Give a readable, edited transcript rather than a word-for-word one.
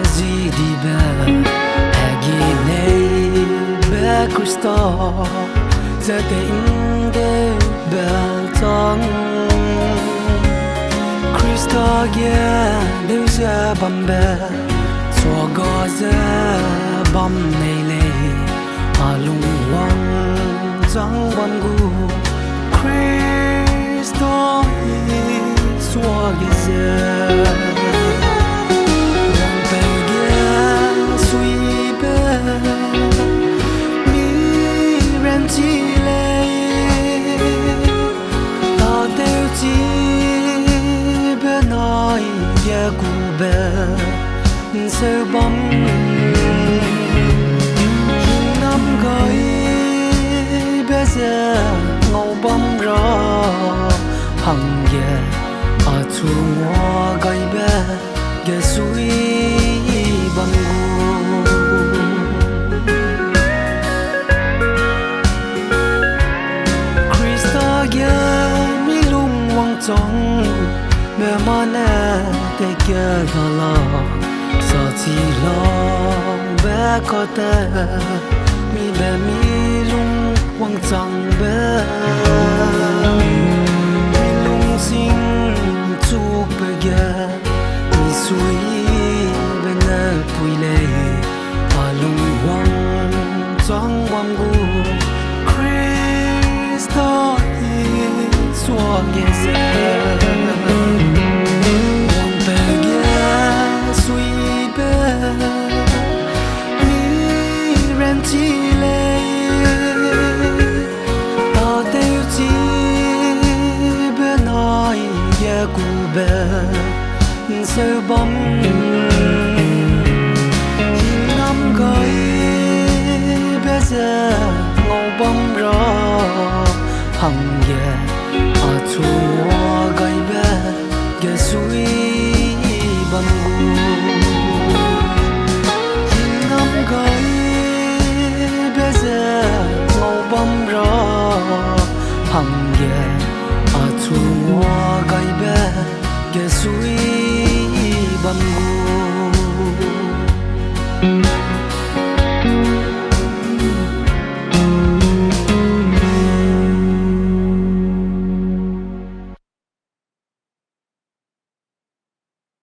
gì đi bè hagi nei bè Christo giờ tình để bè trong Christo kia nếu giờ bầm bè xóa gò giờ bầm này lệ à lung wang chẳng ban gu Christo xóa giờ chỉ lệ ta đều chỉ bên nói ya cu bè sơ bóng năm gọi bây giờ ngầu bóng rõ hằng ye ở chu hoa gọi bè ye suy bằng trong mẹ mà nè cái kia gala sao chỉ lo bé có thể mi bé mi lung quăng chẳng bé mi lung xin chúc bé kia mi suy bên nè bụi lệ à lung quăng chẳng quăng gu Christo xóa nghe chỉ lệ ta đều chỉ bên nói ya cu bè sơ bóng năm gọi bây giờ ngầu bóng rõ hằng ye à chu hoa gọi bè ye suy bằng gu năm gọi bây giờ ngầu bóng rõ hằng